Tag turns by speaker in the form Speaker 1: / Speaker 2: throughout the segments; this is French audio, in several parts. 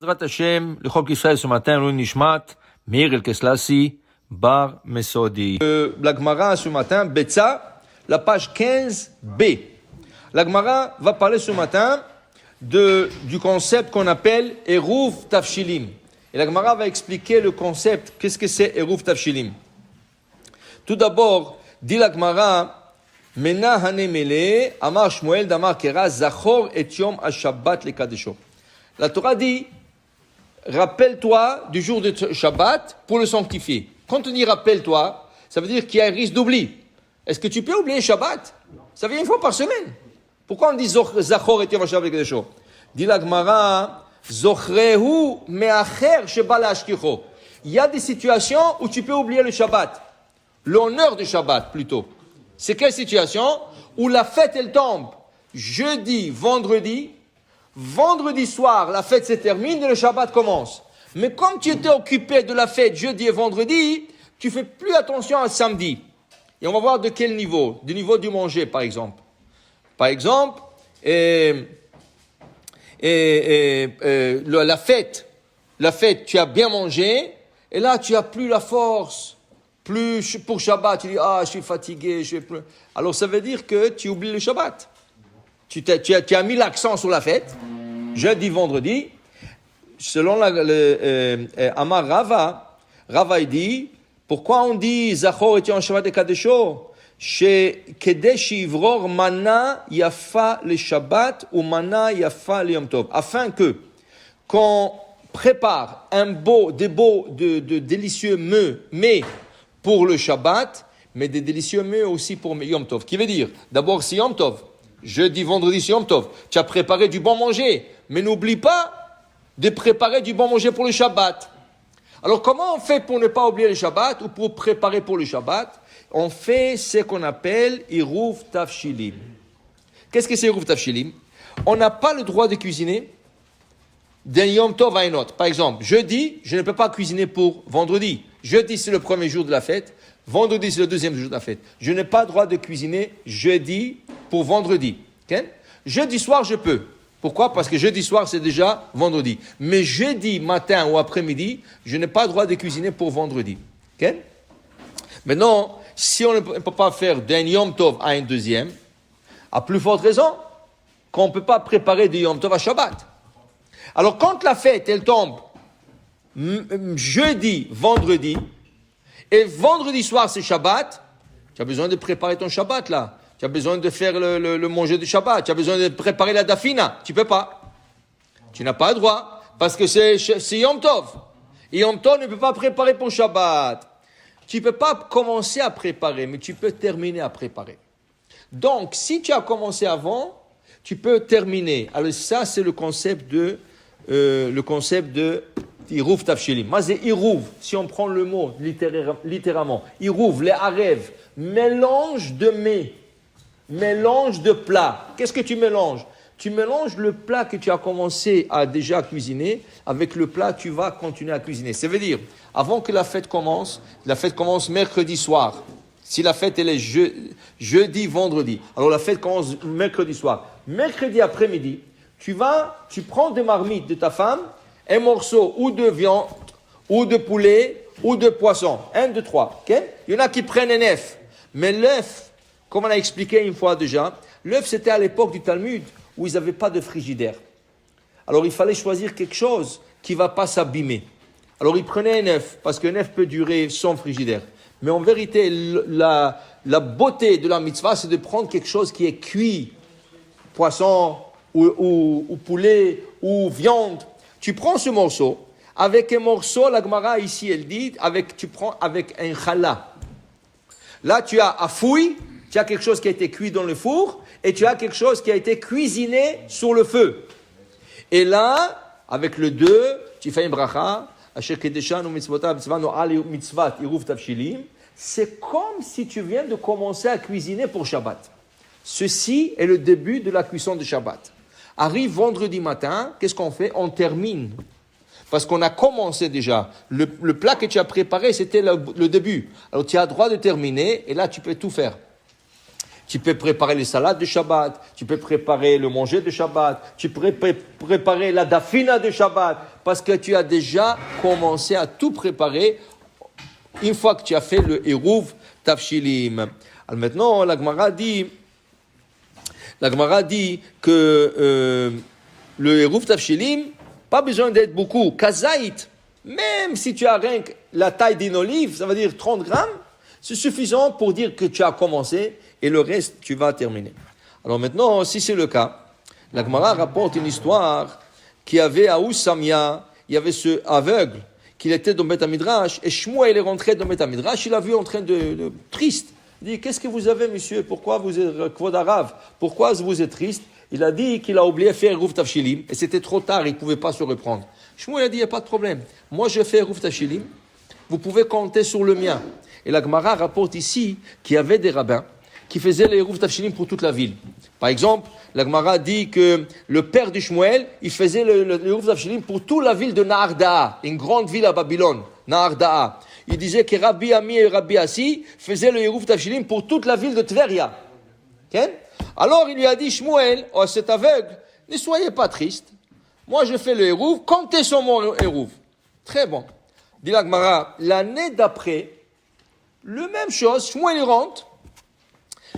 Speaker 1: בעזרת השם, לחוק ישראל ce matin, Louis Nishmat, Meir El-Keslassi, Bar Mesodi. La Gemara ce matin, Betsa, la page 15b. La Gemara va parler ce matin du concept qu'on appelle Eruv Tafshilim. Et la Gemara va expliquer le concept, qu'est-ce que c'est Eruv Tafshilim. Tout d'abord, dit la Gemara, Mena Hanemele, Amar Shmuel, Damar Kera, Zachor et Yom HaShabbat le Kadesho. La Torah dit, rappelle-toi du jour de Shabbat pour le sanctifier. Quand on dit rappelle-toi, ça veut dire qu'il y a un risque d'oubli. Est-ce que tu peux oublier Shabbat? Ça vient une fois par semaine. Pourquoi on dit Zachor et Yom HaShabbat le Kadesho? Dit la Gemara, Zochrehu me'acher sheba la'ashkicho. Il y a des situations où tu peux oublier le Shabbat. L'honneur du Shabbat, plutôt. C'est quelle situation? Où la fête, elle tombe jeudi, vendredi. Vendredi soir, la fête se termine et le Shabbat commence. Mais comme tu étais occupé de la fête jeudi et vendredi, tu fais plus attention à samedi. Et on va voir de quel niveau? Du niveau du manger, par exemple. Par exemple, la fête, tu as bien mangé, et là, tu as plus la force. Plus pour Shabbat, tu dis, je suis fatigué, je vais plus. Alors, ça veut dire que tu oublies le Shabbat. Tu as mis l'accent sur la fête, jeudi, vendredi. Selon Amar Rava il dit, pourquoi on dit Zachor et Yom Shabbat et Kadesho? Chez Kedesh Ivror Mana Yafa le Shabbat ou Mana Yafa le Yom Tov. Afin que, qu'on prépare des délicieux mets pour le Shabbat, mais des délicieux mets aussi pour Yom Tov. Qui veut dire, d'abord c'est Yom Tov. Jeudi, vendredi, c'est Yom Tov. Tu as préparé du bon manger. Mais n'oublie pas de préparer du bon manger pour le Shabbat. Alors, comment on fait pour ne pas oublier le Shabbat ou pour préparer pour le Shabbat? On fait ce qu'on appelle Eruv Tafshilim. Qu'est-ce que c'est Eruv Tafshilim? On n'a pas le droit de cuisiner d'un Yom Tov à un autre. Par exemple, jeudi, je ne peux pas cuisiner pour vendredi. Jeudi, c'est le premier jour de la fête. Vendredi, c'est le deuxième jour de la fête. Je n'ai pas le droit de cuisiner jeudi pour vendredi. Okay? Jeudi soir, je peux. Pourquoi? Parce que jeudi soir, c'est déjà vendredi. Mais jeudi matin ou après-midi, je n'ai pas le droit de cuisiner pour vendredi. Okay? Maintenant, si on ne peut pas faire d'un Yom Tov à un deuxième, à plus forte raison qu'on ne peut pas préparer du Yom Tov à Shabbat. Alors, quand la fête, elle tombe jeudi, vendredi, et vendredi soir, c'est Shabbat, tu as besoin de préparer ton Shabbat là. Tu as besoin de faire le manger du Shabbat. Tu as besoin de préparer la dafina. Tu ne peux pas. Tu n'as pas le droit. Parce que c'est Yom Tov. Et Yom Tov ne peut pas préparer pour Shabbat. Tu ne peux pas commencer à préparer, mais tu peux terminer à préparer. Donc, si tu as commencé avant, tu peux terminer. Alors ça, c'est le concept de Iruv Tafshilim. Moi, c'est Iruv, si on prend le mot littéralement. Iruv, les arev, mélange de mets. Mélange de plats. Qu'est-ce que tu mélanges? Tu mélanges le plat que tu as commencé à déjà cuisiner avec le plat que tu vas continuer à cuisiner. Ça veut dire, avant que la fête commence mercredi soir. Si la fête elle est jeudi, vendredi, alors la fête commence mercredi soir. Mercredi après-midi, tu prends des marmites de ta femme, un morceau ou de viande, ou de poulet, ou de poisson. 1, 2, 3. Okay? Il y en a qui prennent un œuf. Mais l'œuf, comme on a expliqué une fois déjà, l'œuf c'était à l'époque du Talmud où ils n'avaient pas de frigidaire. Alors il fallait choisir quelque chose qui ne va pas s'abîmer. Alors ils prenaient un œuf parce qu'un œuf peut durer sans frigidaire. Mais en vérité, la beauté de la mitzvah, c'est de prendre quelque chose qui est cuit, poisson ou poulet ou viande. Tu prends ce morceau, avec un morceau, la Gemara ici elle dit, tu prends avec un challah. Là tu as à fouille. Tu as quelque chose qui a été cuit dans le four et tu as quelque chose qui a été cuisiné sur le feu. Et là, avec le 2, tu fais une bracha. C'est comme si tu viens de commencer à cuisiner pour Shabbat. Ceci est le début de la cuisson de Shabbat. Arrive vendredi matin, qu'est-ce qu'on fait? On termine. Parce qu'on a commencé déjà. Le plat que tu as préparé, c'était le début. Alors tu as le droit de terminer et là tu peux tout faire. Tu peux préparer les salades de Shabbat, tu peux préparer le manger de Shabbat, tu peux préparer la dafina de Shabbat, parce que tu as déjà commencé à tout préparer une fois que tu as fait le Eruv Tafshilim. Alors maintenant, la Gemara dit que le Eruv Tafshilim, pas besoin d'être beaucoup. Kazaït, même si tu as rien que la taille d'une olive, ça veut dire 30 grammes, c'est suffisant pour dire que tu as commencé et le reste, tu vas terminer. Alors maintenant, si c'est le cas, la Gemara rapporte une histoire qu'il y avait à Oussamia, il y avait ce aveugle, qu'il était dans Beth Midrash, et Shmuel est rentré dans Beth Midrash, il l'a vu en train de triste. Il dit, qu'est-ce que vous avez, monsieur? Pourquoi vous êtes Kvod Arav? Pourquoi vous êtes triste? Il a dit qu'il a oublié de faire Eruv Tafshilim, et c'était trop tard, il ne pouvait pas se reprendre. Shmuel a dit, il n'y a pas de problème. Moi, je fais Eruv Tafshilim, vous pouvez compter sur le mien. Et la Gemara rapporte ici qu'il y avait des rabbins qui faisaient les Eruv Tafshilim pour toute la ville. Par exemple, la Gemara dit que le père du Shmuel, il faisait le Eruv Tafshilim pour toute la ville de Naardaa, une grande ville à Babylone, Naardaa. Il disait que Rabbi Ami et Rabbi Assi faisaient le Eruv Tafshilim pour toute la ville de Tveria. Okay? Alors il lui a dit, Shmuel, oh, cet aveugle, ne soyez pas triste. Moi je fais le Eruv, comptez sur mon Eruv. Très bon. Dit la Gemara, l'année d'après, le même chose, Shmuel rentre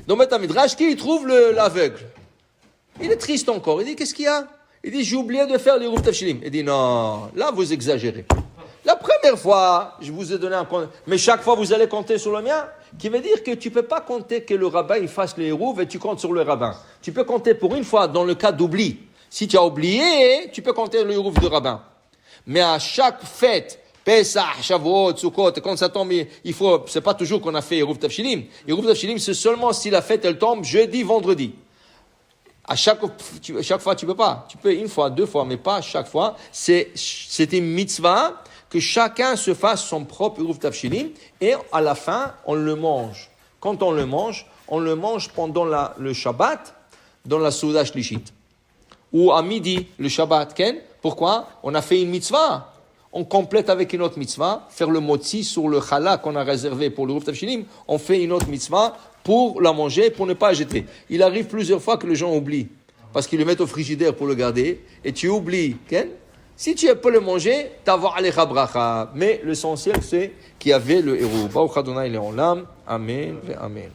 Speaker 1: dans Beth Midrash, qui trouve l'aveugle. Il est triste encore. Il dit, qu'est-ce qu'il y a? Il dit, j'ai oublié de faire les Eruv Tafshilim. Il dit, non, là vous exagérez. La première fois, je vous ai donné un compte, mais chaque fois vous allez compter sur le mien, qui veut dire que tu ne peux pas compter que le rabbin il fasse les Eruv et tu comptes sur le rabbin. Tu peux compter pour une fois dans le cas d'oubli. Si tu as oublié, tu peux compter le Eruv de rabbin. Mais à chaque fête, Pesach, Shavuot, Sukkot, quand ça tombe, c'est pas toujours qu'on a fait Eruv Tafshilim. Eruv Tafshilim, c'est seulement si la fête elle tombe jeudi, vendredi. À chaque fois, tu peux pas. Tu peux une fois, deux fois, mais pas chaque fois. C'est une mitzvah que chacun se fasse son propre Eruv Tafshilim et à la fin, on le mange. Quand on le mange pendant le Shabbat, dans la Souda Shlishit. Ou à midi, le Shabbat, Ken. Pourquoi? On a fait une mitzvah. On complète avec une autre mitzvah, faire le motzi sur le challah qu'on a réservé pour le Eruv Tafshilim. On fait une autre mitzvah pour la manger, pour ne pas la jeter. Il arrive plusieurs fois que les gens oublient, parce qu'ils le mettent au frigidaire pour le garder, et tu oublies, Ken. Si tu peux le manger, t'avoir alecha bracha. Mais l'essentiel, c'est qu'il y avait le héros. Baruch Adonai Le'olam. Amen. Amen.